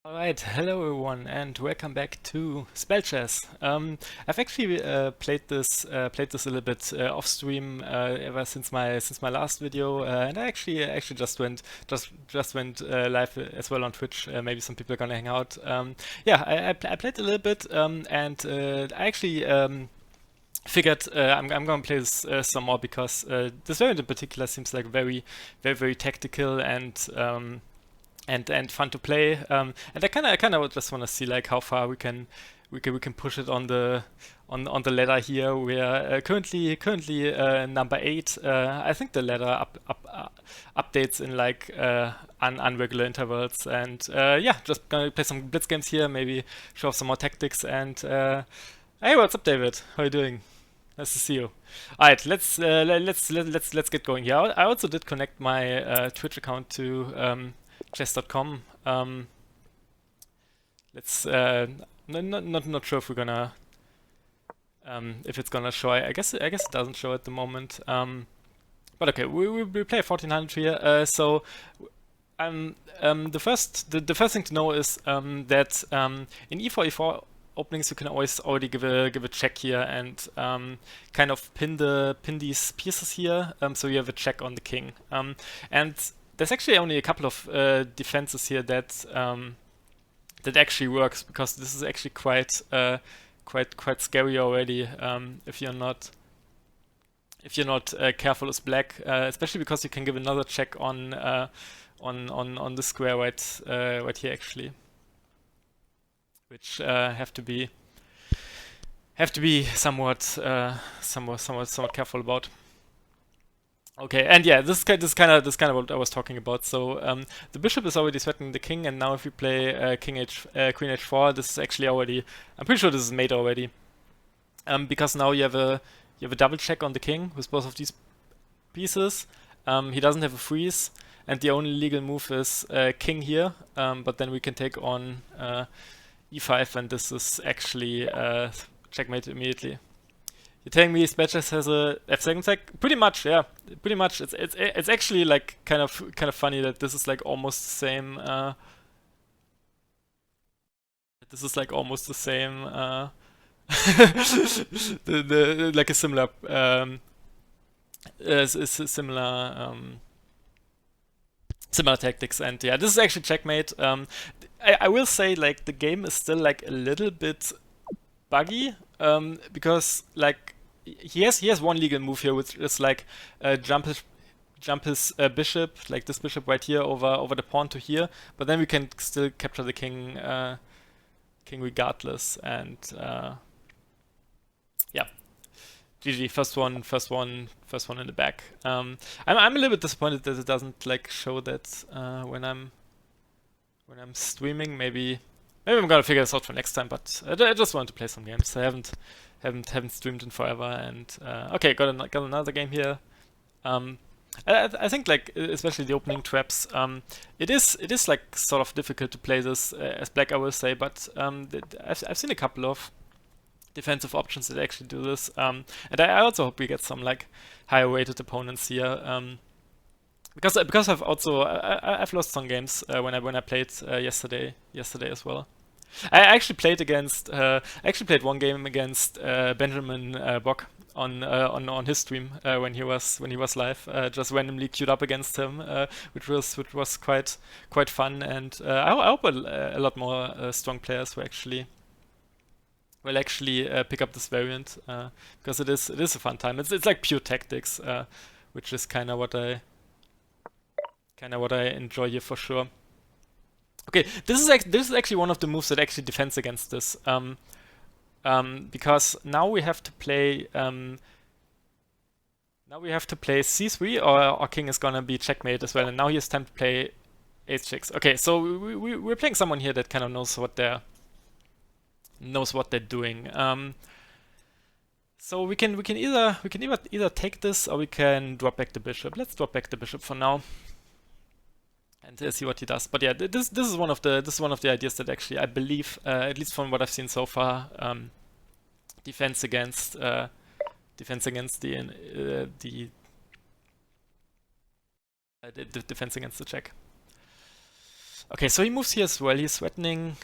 Alright, hello everyone, and welcome back to Spell Chess. I've actually played this a little bit off stream ever since my last video, and I actually just went live as well on Twitch. Maybe some people are gonna hang out. Yeah, I played a little bit, and I actually figured I'm gonna play this some more because this variant in particular seems like very tactical and fun to play. And I kind of just want to see like how far we can push it on the ladder here. We are currently number 8. I think the ladder updates in like unregular intervals. And yeah, just gonna play some blitz games here. Maybe show off some more tactics. And hey, what's up, David? How you doing? Nice to see you. All right, let's get going here. I also did connect my Twitch account to chess.com. Let's not sure if we're gonna if it's gonna show. I guess it doesn't show at the moment. But okay, we play 1400 here. So the first thing to know is that in e4 openings you can always already give a check here and kind of pin these pieces here. So you have a check on the king. And there's actually only a couple of defenses here that actually works, because this is actually quite scary already if you're not careful as black, especially because you can give another check on the square right here actually, which have to be somewhat careful about. Okay, and yeah, this is kind of what I was talking about. So the bishop is already threatening the king, and now if we play queen h4, this is actually already. I'm pretty sure this is mate already, because now you have a double check on the king with both of these pieces. He doesn't have a freeze, and the only legal move is king here. But then we can take on e5, and this is actually checkmate immediately. You're telling me Spell Chess has a f2 check? Pretty much, yeah. Pretty much. It's actually like kind of funny that this is like almost the same. This is like almost the same. Like a similar similar tactics, and yeah, this is actually checkmate. I will say like the game is still like a little bit buggy, because like he has one legal move here, which is like jump his bishop, like this bishop right here over the pawn to here, but then we can still capture the king regardless. And yeah, GG, first one in the back. I'm a little bit disappointed that it doesn't like show that when I'm streaming. Maybe I'm gonna figure this out for next time, but I just wanted to play some games. I haven't streamed in forever, and okay, got another game here. I think like especially the opening traps. It is like sort of difficult to play this as black, I will say, but I've seen a couple of defensive options that actually do this, and I also hope we get some like higher rated opponents here. Because I've lost some games when I played yesterday as well. I actually played one game against Benjamin Bock on his stream when he was live. Just randomly queued up against him, which was quite fun, and I hope a lot more strong players will actually pick up this variant, because it is a fun time. It's like pure tactics, which is kind of what I enjoy here for sure. Okay, this is actually one of the moves that actually defends against this, because now we have to play c3, or our king is gonna be checkmate as well, and now he has time to play h6. Okay, so we're playing someone here that kind of knows what they're doing. So we can either take this, or we can drop back the bishop. Let's drop back the bishop for now and see what he does. But yeah, this is one of the ideas that actually I believe, at least from what I've seen so far, defense against the defense against the check. Okay, so he moves here as well. He's threatening.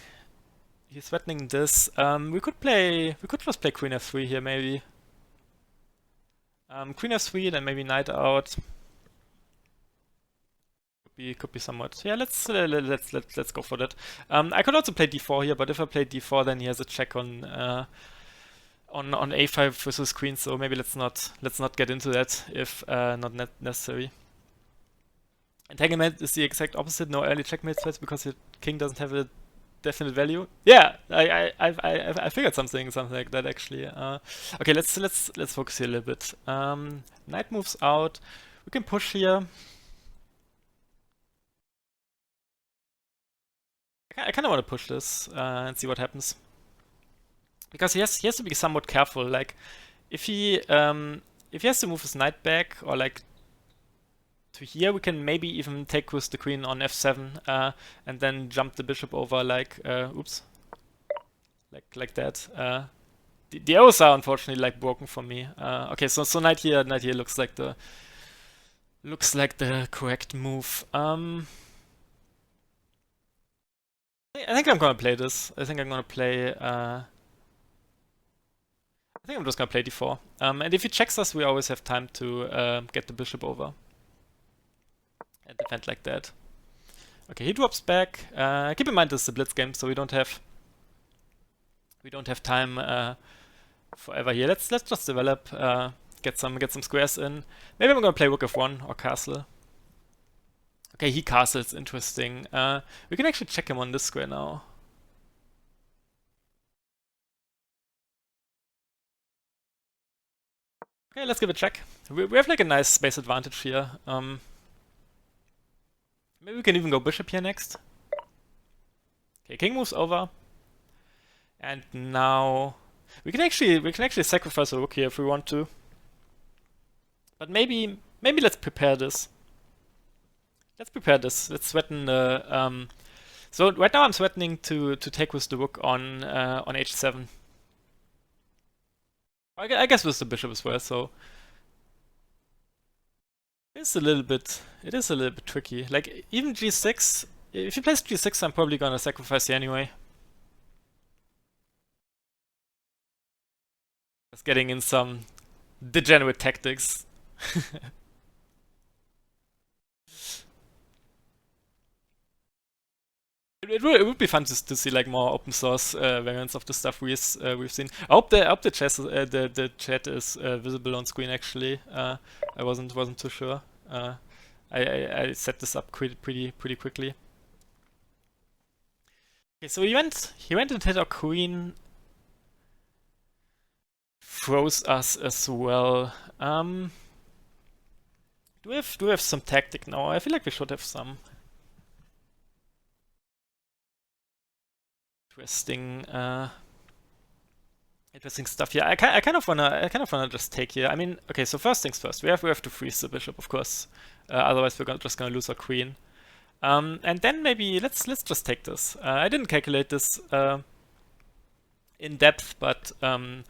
He's threatening this. We could just play Queen F3 here maybe. Queen F3, then maybe knight out. Could be somewhat. Yeah, let's go for that. I could also play D4 here, but if I play D4, then he has a check on A5 versus Queen. So maybe let's not get into that if not necessary. Entanglement is the exact opposite. No early checkmate threats because your king doesn't have a definite value. Yeah, I figured something like that actually. Okay, let's focus here a little bit. Knight moves out. We can push here. I kind of want to push this and see what happens because he has to be somewhat careful. Like if he has to move his knight back or like to here, we can maybe even take with the queen on f7 and then jump the bishop over like oops, like that. The arrows are unfortunately like broken for me. Okay, so knight here looks like the correct move. I think I'm gonna play this. I think I'm gonna play. I think I'm just gonna play d4. And if he checks us, we always have time to get the bishop over and defend like that. Okay, he drops back. Keep in mind this is a blitz game, so we don't have time forever here. Let's just develop, get some squares in. Maybe I'm gonna play rook f1 or castle. Okay, he castles. Interesting. We can actually check him on this square now. Okay, let's give it a check. We have like a nice space advantage here. Maybe we can even go bishop here next. Okay, king moves over. And now we can actually sacrifice a rook here if we want to. But maybe let's prepare this. Let's threaten the so right now I'm threatening to take with the rook on h7. I guess with the bishop as well, so it is a little bit tricky. Like even g6, if he plays g6, I'm probably gonna sacrifice here anyway. Just getting in some degenerate tactics. It would be fun to see like more open source variants of the stuff we've seen. I hope the chat is visible on screen actually. I wasn't too sure. I set this up pretty quickly. Okay, so he went and hit our queen. Froze us as well. Do we have some tactic now? I feel like we should have some. Interesting stuff here. I kind of wanna just take here. I mean, okay. So first things first, we have to freeze the bishop, of course. Otherwise, we're just gonna lose our queen. And then maybe let's just take this. I didn't calculate this in depth, but I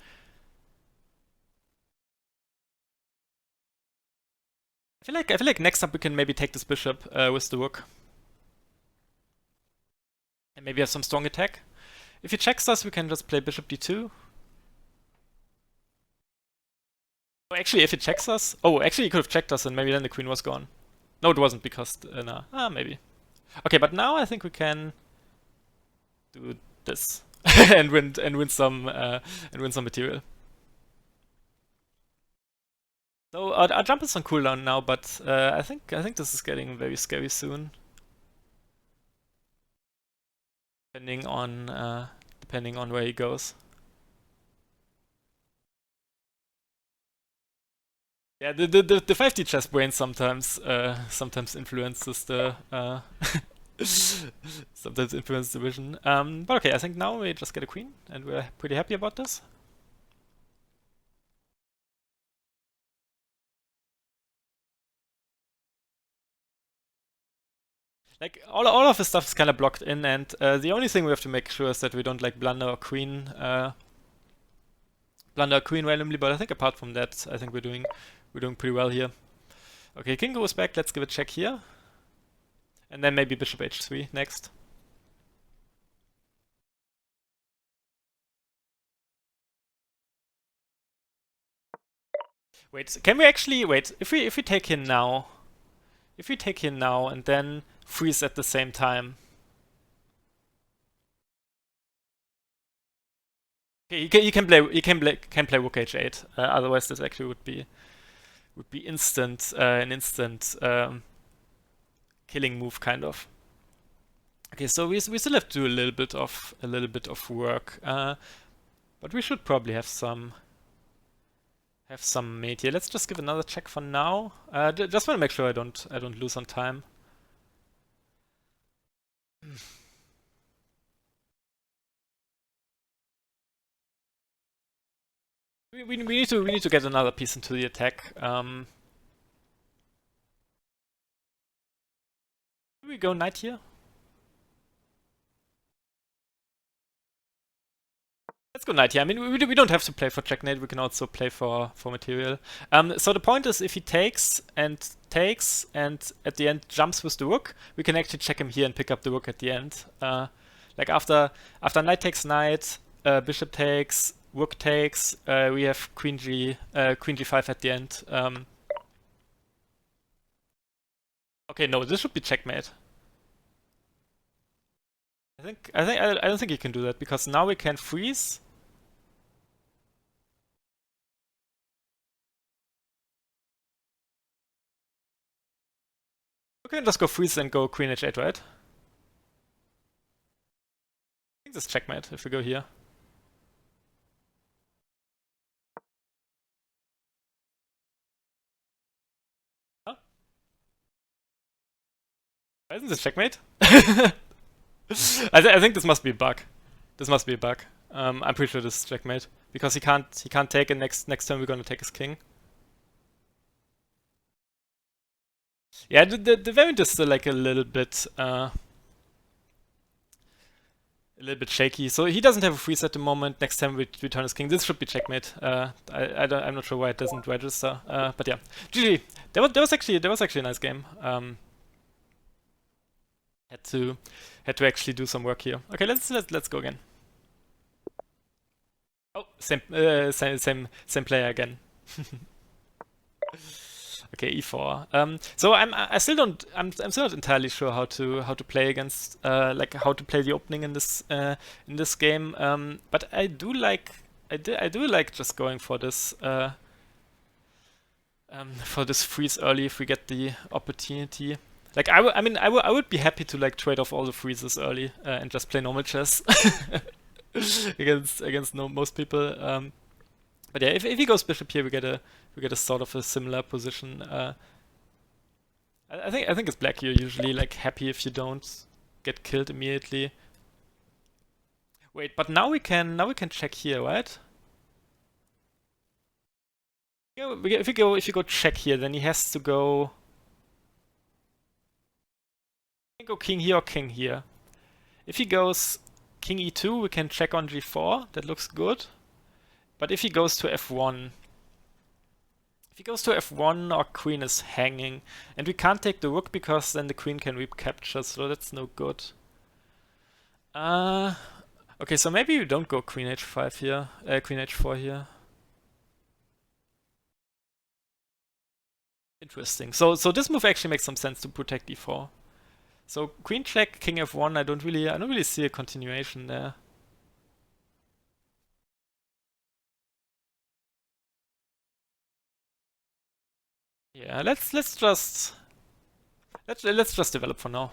feel like next up we can maybe take this bishop with the rook, and maybe have some strong attack. If he checks us, we can just play bishop d2. Oh, actually, if he checks us... Oh, actually, he could have checked us and maybe then the queen was gone. No, it wasn't because... no. Maybe. Okay, but now I think we can do this and win some material. So our jump is on cooldown now, but I think this is getting very scary soon. Depending on where he goes. Yeah, the 5D chess brain sometimes influences the sometimes influences the vision. But okay, I think now we just get a queen, and we're pretty happy about this. Like all of his stuff is kind of blocked in, and the only thing we have to make sure is that we don't like blunder our queen randomly. But I think apart from that, I think we're doing pretty well here. Okay, king goes back. Let's give a check here. And then maybe bishop h3 next. Wait, can we actually wait? If we take here now, and then freeze at the same time. Okay, you can play rook h8. Otherwise, this actually would be instant an instant killing move kind of. Okay, so we still have to do a little bit of work, but we should probably have some mate here. Let's just give another check for now. Just want to make sure I don't lose on time. We need to get another piece into the attack. Do we go knight here? Let's go knight here. I mean, we don't have to play for checkmate. We can also play for material. So the point is, if he takes and at the end jumps with the rook, we can actually check him here and pick up the rook at the end. Like after knight takes knight, bishop takes, rook takes, we have queen g5 at the end. Okay, no, this should be checkmate. I don't think you can do that because now we can freeze. We can just go freeze and go queen h8, right? I think this is checkmate if we go here. Huh? Why isn't this checkmate? I think this must be a bug. This must be a bug. I'm pretty sure this is checkmate because he can't take, and next turn we're gonna take his king. Yeah, the variant is still like a little bit shaky. So he doesn't have a freeze at the moment. Next time we turn his king. This should be checkmate. I'm not sure why it doesn't register. But yeah, GG. That was actually a nice game. Had to actually do some work here. Okay, let's go again. Oh, same player again. Okay, e4. So I'm still not entirely sure how to play against like how to play the opening in this game. But I do like just going for this freeze early if we get the opportunity. Like I would be happy to like trade off all the freezes early and just play normal chess against most people. But yeah, if he goes bishop here, we get a sort of a similar position. I think it's black. You're usually like happy if you don't get killed immediately. Wait, but now we can check here, right? Yeah, if you go check here, then he has to go. He can go king here or king here. If he goes king e2, we can check on g4. That looks good. But if he goes to f1, our queen is hanging, and we can't take the rook because then the queen can recapture, so that's no good. Okay, so maybe you don't go queen h5 here, queen h4 here. Interesting. So this move actually makes some sense to protect e4. So queen check, king f1. I don't really see a continuation there. Yeah, let's just develop for now.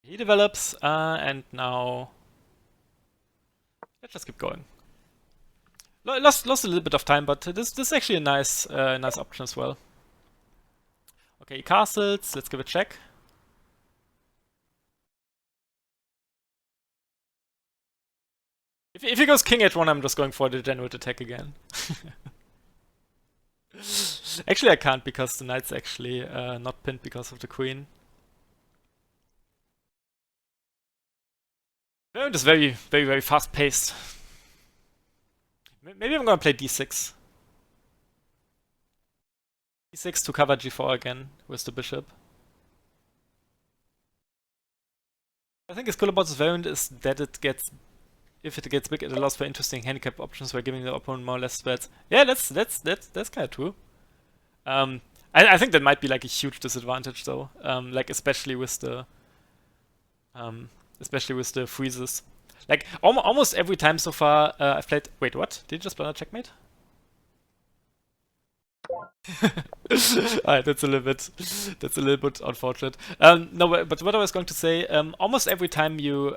He develops, and now let's just keep going. Lost a little bit of time, but this is actually a nice option as well. Okay, he castles. Let's give a check. If he goes king h1, I'm just going for the degenerate attack again. Actually, I can't because the knight's actually not pinned because of the queen. It is very, very, very fast paced. Maybe I'm gonna play d6. e6 to cover g4 again with the bishop. I think his cool about this variant is that if it gets big, it allows for interesting handicap options by giving the opponent more or less threats. Yeah, that's kind of true. I think that might be like a huge disadvantage though, like especially with the freezes. Like almost every time so far I've played. Wait, what? Did you just blunder checkmate? Alright, that's a little bit unfortunate. No, but what I was going to say, almost every time you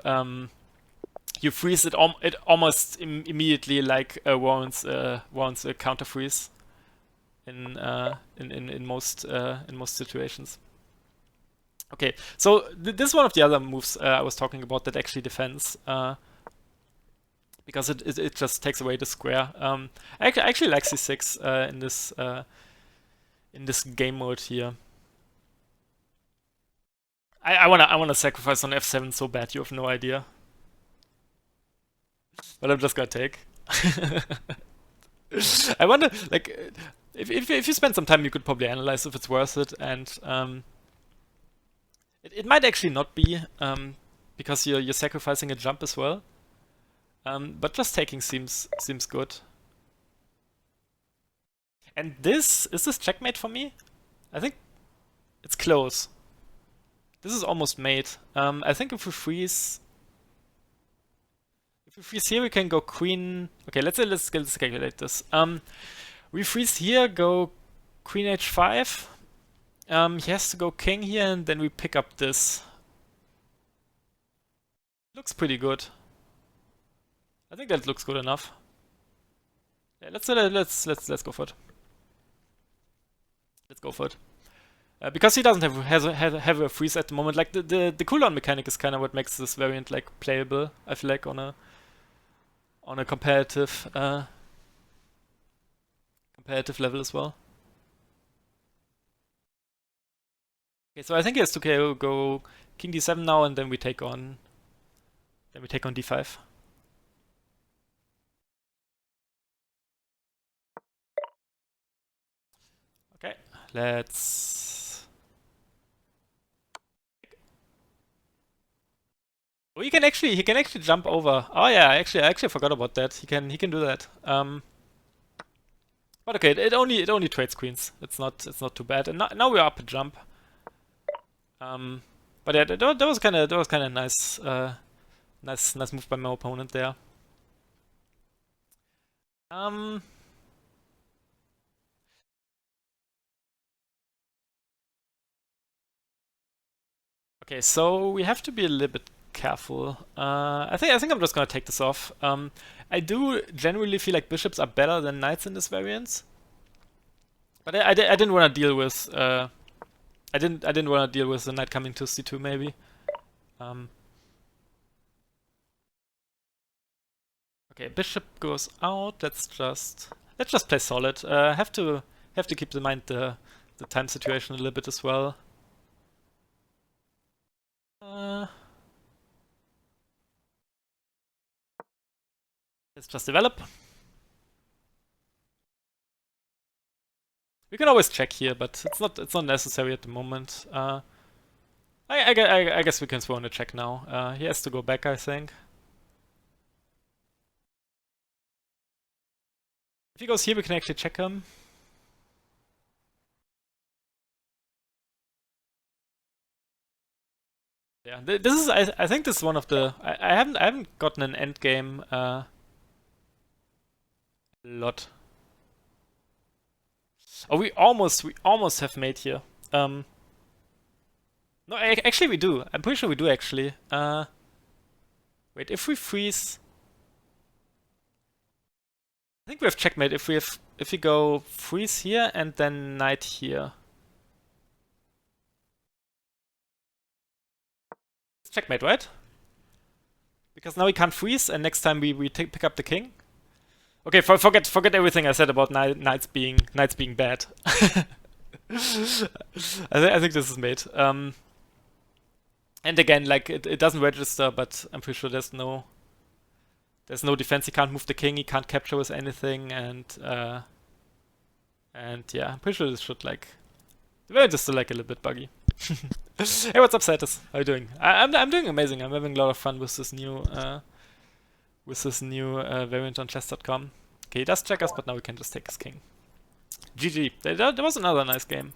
freeze it, it almost immediately like warrants a counter freeze in most situations. Okay, so this is one of the other moves I was talking about that actually defends, because it just takes away the square. I actually like c6 in this game mode here. I wanna sacrifice on f7 so bad, you have no idea. But I'm just gonna take. I wonder, like, if you spend some time, you could probably analyze if it's worth it, and it might actually not be, because you're sacrificing a jump as well. But just taking seems good. And is this checkmate for me? I think it's close. This is almost mate. I think if we freeze here, we can go queen. Okay, let's calculate this. We freeze here, go queen h5. He has to go king here, and then we pick up this. Looks pretty good. I think that looks good enough. Yeah, let's go for it. Let's go for it. Because he doesn't have a freeze at the moment. Like the cooldown mechanic is kind of what makes this variant like playable. I feel like on a competitive level as well. Okay, so I think he has to go king d7 now, and then we take on d5. Okay, let's. Oh, he can actually jump over. Oh yeah, I actually forgot about that. He can do that. But okay, it only trades queens. It's not too bad. And now we're up a jump. But yeah, that was kind of nice. Nice move by my opponent there. Okay, so we have to be a little bit careful. I think I'm just gonna take this off. I do generally feel like bishops are better than knights in this variant, but I didn't want to deal with I didn't want to deal with the knight coming to c2 maybe. Okay, bishop goes out. Let's just play solid. Have to keep in mind the time situation a little bit as well. Let's just develop. We can always check here, but it's not necessary at the moment. I guess we can throw in a check now. He has to go back, I think. If he goes here, we can actually check him. Yeah, this is I think this is one of the I haven't gotten an end game a lot. Oh, we almost have mate here. No, actually we do. I'm pretty sure we do actually. Wait, if we freeze, I think we have checkmate if we go freeze here and then knight here. It's checkmate, right? Because now we can't freeze, and next time we pick up the king. Okay, forget everything I said about knights being bad. I think this is mate. And again, like it doesn't register, but I'm pretty sure there's no defense. He can't move the king. He can't capture with anything, and And yeah, I'm pretty sure this should like, the variant is still like a little bit buggy. Hey, what's up, Satis? How you doing? I'm doing amazing. I'm having a lot of fun with this new variant on chess.com. Okay, he does check us, but now we can just take his king. GG. That was another nice game.